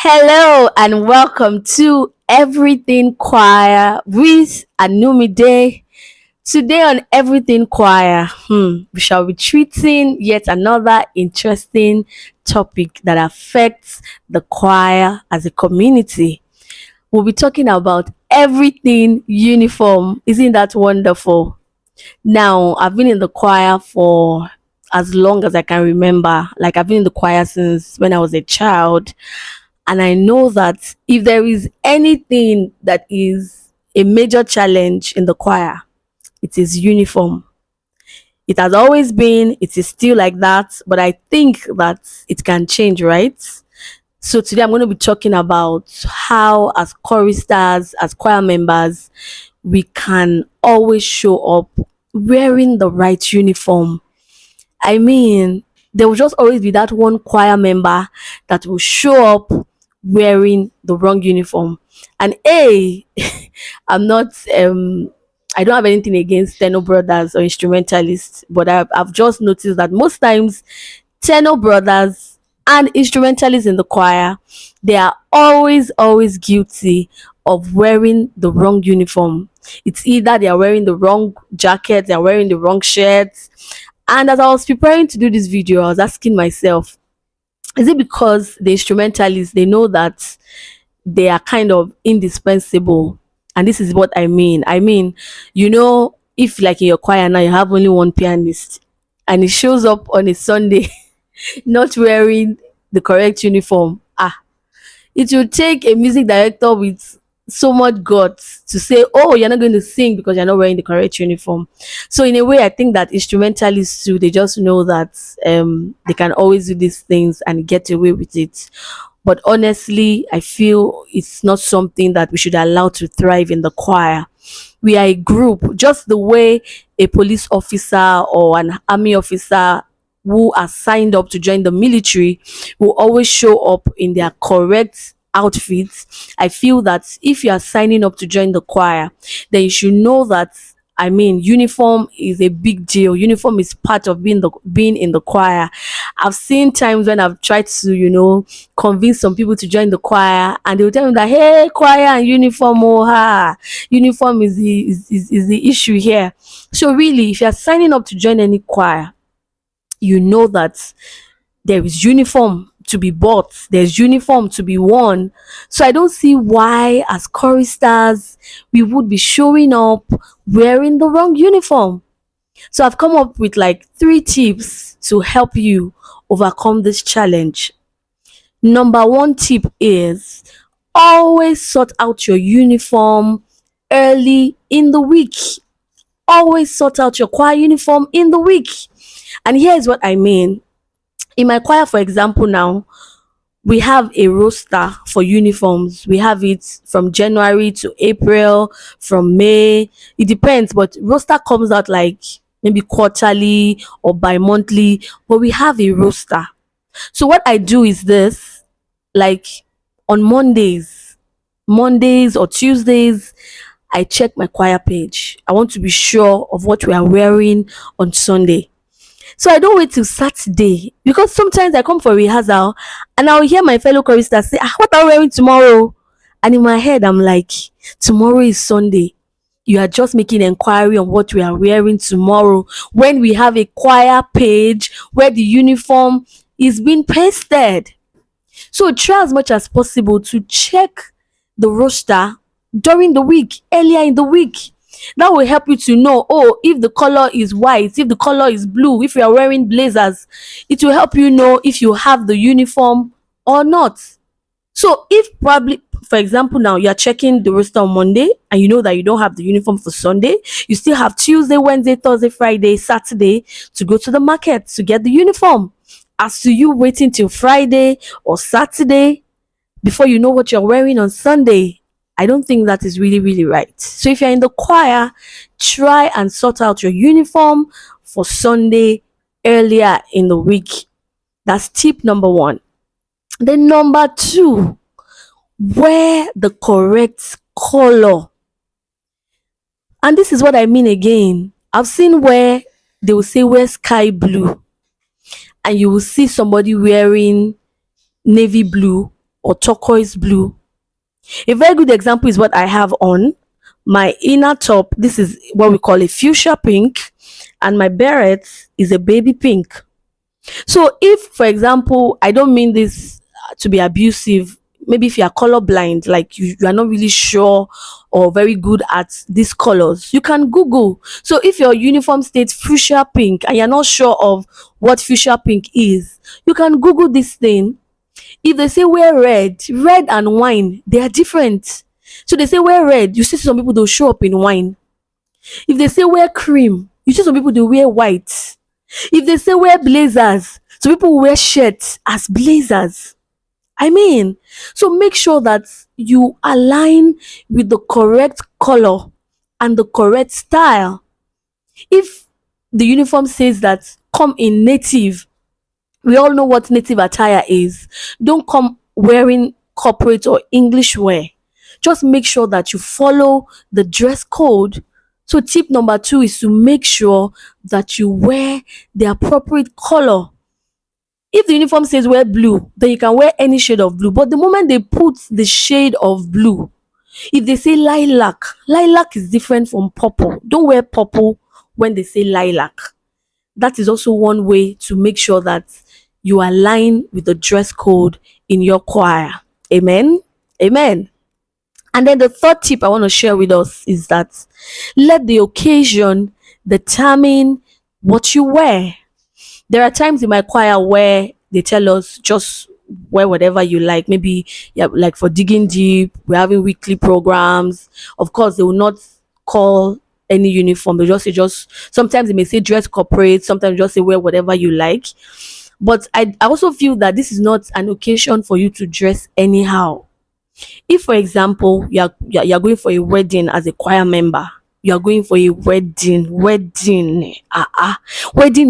Hello and welcome to Everything Choir with Anumide. Today on Everything Choir, we shall be treating yet another interesting topic that affects the choir as a community. We'll be talking about everything uniform. Isn't that wonderful? Now, I've been in the choir for as long as I can remember. Like, I've been in the choir since when I was a child, and I know that if there is anything that is a major challenge in the choir, it is uniform. It has always been, it is still like that, but I think that it can change, right? So today I'm going to be talking about how, as choristers, as choir members, we can always show up wearing the right uniform. I mean, there will just always be that one choir member that will show up wearing the wrong uniform. And I'm not I don't have anything against tenor brothers or instrumentalists, but I've just noticed that most times tenor brothers and instrumentalists in the choir, they are always guilty of wearing the wrong uniform. It's either they are wearing the wrong jacket, they are wearing the wrong shirt. And as I was preparing to do this video, I was asking myself, is it because the instrumentalists, they know that they are kind of indispensable? And this is what I mean. If like in your choir now you have only one pianist and he shows up on a Sunday not wearing the correct uniform, it will take a music director with so much guts to say, oh, you're not going to sing because you're not wearing the correct uniform. So in a way, I think that instrumentalists too, they just know that they can always do these things and get away with it. But honestly, I feel it's not something that we should allow to thrive in the choir. We are a group, just the way a police officer or an army officer who are signed up to join the military will always show up in their correct outfits. I feel that if you are signing up to join the choir, then you should know that, uniform is a big deal. Uniform is part of being in the choir. I've seen times when I've tried to, convince some people to join the choir, and they will tell me that, hey, choir and uniform, uniform is the issue here. So really, if you're signing up to join any choir, you know that there is uniform to be bought, there's uniform to be worn. So I don't see why, as choristers, we would be showing up wearing the wrong uniform. So I've come up with like 3 tips to help you overcome this challenge. Number one tip is always sort out your uniform early in the week. Always sort out your choir uniform in the week. And here's what I mean. In my choir, for example, now we have a roster for uniforms. We have it from January to April, from May. It depends, but roster comes out like maybe quarterly or bi-monthly, but we have a roster. So what I do is this, like on Mondays or Tuesdays, I check my choir page. I want to be sure of what we are wearing on Sunday. So I don't wait till Saturday, because sometimes I come for rehearsal and I'll hear my fellow choristers say, what are we wearing tomorrow? And in my head, I'm like, tomorrow is Sunday. You are just making inquiry on what we are wearing tomorrow when we have a choir page where the uniform is being pasted. So try as much as possible to check the roster during the week, earlier in the week. That will help you to know, if the color is white, if the color is blue, if you are wearing blazers, it will help you know if you have the uniform or not. So if probably, for example, now you're checking the roster on Monday and you know that you don't have the uniform for Sunday, you still have Tuesday, Wednesday, Thursday, Friday, Saturday to go to the market to get the uniform. As to you waiting till Friday or Saturday before you know what you're wearing on Sunday, I don't think that is really right. So if you're in the choir, try and sort out your uniform for Sunday earlier in the week. That's tip number one. Then number two, wear the correct color. And this is what I mean again. I've seen where they will say wear sky blue, and you will see somebody wearing navy blue or turquoise blue. A very good example is what I have on. My inner top, this is what we call a fuchsia pink, and my beret is a baby pink. So if, for example, I don't mean this to be abusive, maybe if you are colorblind, like you are not really sure or very good at these colors, you can Google. So if your uniform states fuchsia pink and you're not sure of what fuchsia pink is, you can Google this thing. If they say wear red, red and wine, they are different. So they say wear red, you see some people they'll show up in wine. If they say wear cream, you see some people they wear white. If they say wear blazers, some people wear shirts as blazers. I mean, so make sure that you align with the correct color and the correct style. If the uniform says that come in native, we all know what native attire is. Don't come wearing corporate or English wear. Just make sure that you follow the dress code. So, tip number two is to make sure that you wear the appropriate color. If the uniform says wear blue, then you can wear any shade of blue. But the moment they put the shade of blue, if they say lilac, lilac is different from purple. Don't wear purple when they say lilac. That is also one way to make sure that you align with the dress code in your choir. Amen. Amen. And then the third tip I want to share with us is that let the occasion determine what you wear. There are times in my choir where they tell us just wear whatever you like. Maybe, yeah, like for digging deep, we're having weekly programs. Of course, they will not call any uniform. They just say just sometimes they may say dress corporate, sometimes just say wear whatever you like. But I also feel that this is not an occasion for you to dress anyhow. If, for example, you're going for a wedding as a choir member, you are going for a wedding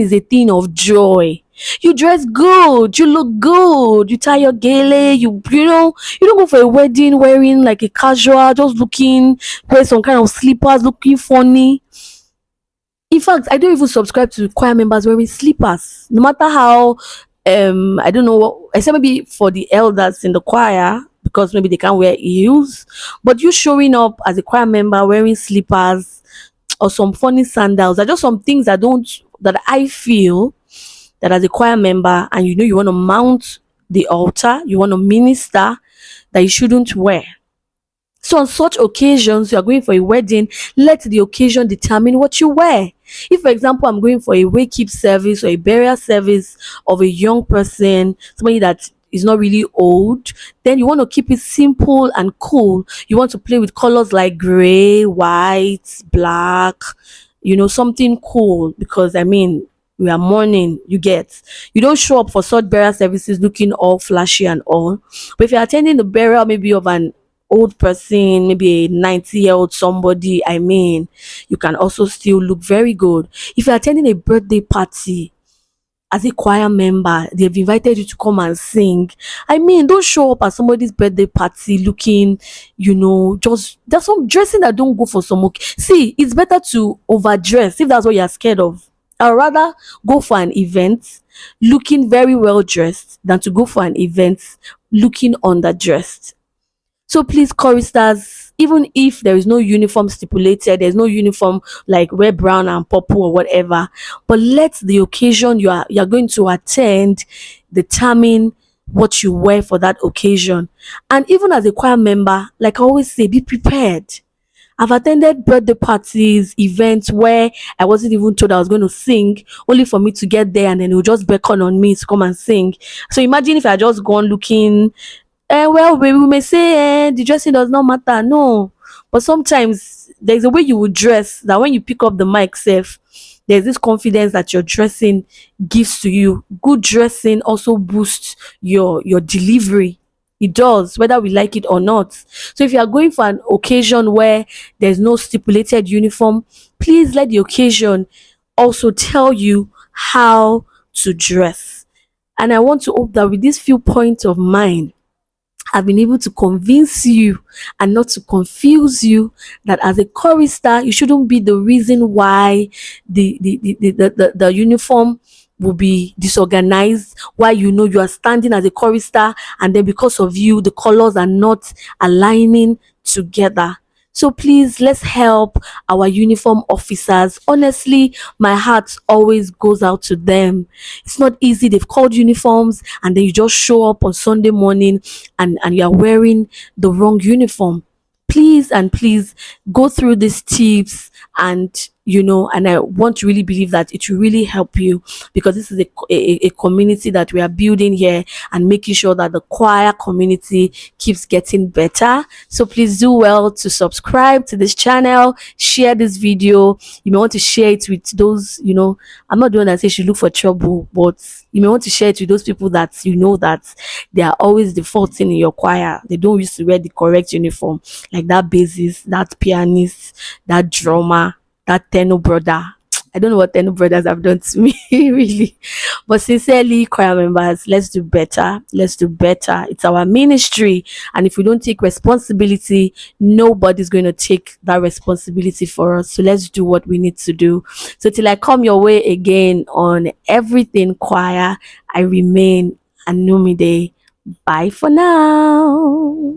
is a thing of joy. You dress good, you look good, you tie your gele, you know, you don't go for a wedding wearing like a casual, just looking, wear some kind of slippers, looking funny. In fact, I don't even subscribe to choir members wearing slippers, no matter how I don't know what, except maybe for the elders in the choir because maybe they can't wear heels. But you showing up as a choir member wearing slippers or some funny sandals are just some things that I feel that as a choir member, and you know you want to mount the altar, you want to minister, that you shouldn't wear. So on such occasions, you are going for a wedding, let the occasion determine what you wear. If, for example, I'm going for a wake keep service or a burial service of a young person, somebody that is not really old, then you want to keep it simple and cool. You want to play with colors like gray, white, black, you know, something cool, because I mean, we are mourning, you get. You don't show up for such burial services looking all flashy and all. But if you're attending the burial maybe of an old person, maybe a 90-year-old somebody, I mean, you can also still look very good. If you're attending a birthday party as a choir member, they've invited you to come and sing. I mean, don't show up at somebody's birthday party looking, you know, just there's some dressing that don't go for some. See, it's better to overdress if that's what you're scared of. I'd rather go for an event looking very well dressed than to go for an event looking underdressed. So please, choristers, even if there is no uniform stipulated, there's no uniform like red, brown, and purple or whatever, but let the occasion you're going to attend determine what you wear for that occasion. And even as a choir member, like I always say, be prepared. I've attended birthday parties, events where I wasn't even told I was going to sing, only for me to get there and then they'll just beckon on me to come and sing. So imagine if I just gone looking, well, we may say the dressing does not matter. No, but sometimes there's a way you would dress that when you pick up the mic, safe, there's this confidence that your dressing gives to you. Good dressing also boosts your delivery. It does, whether we like it or not. So if you are going for an occasion where there's no stipulated uniform, please let the occasion also tell you how to dress. And I want to hope that with these few points of mine, I've been able to convince you and not to confuse you that as a chorister, you shouldn't be the reason why the uniform will be disorganized while you know you are standing as a chorister, and then because of you the colors are not aligning together. So please, let's help our uniform officers. Honestly, my heart always goes out to them. It's not easy. They've called uniforms and then you just show up on Sunday morning and you're wearing the wrong uniform. Please and please go through these tips, and and I want to really believe that it will really help you, because this is a community that we are building here and making sure that the choir community keeps getting better. So please do well to subscribe to this channel, share this video. You may want to share it with those, I'm not doing that say you should look for trouble, but you may want to share it with those people that you know that they are always defaulting in your choir. They don't used to wear the correct uniform, like that bassist, that pianist, that drummer, that tenor brother. I don't know what tenor brothers have done to me, really. But sincerely, choir members, let's do better. Let's do better. It's our ministry. And if we don't take responsibility, nobody's going to take that responsibility for us. So let's do what we need to do. So till I come your way again on Everything Choir, I remain Anumide. Bye for now.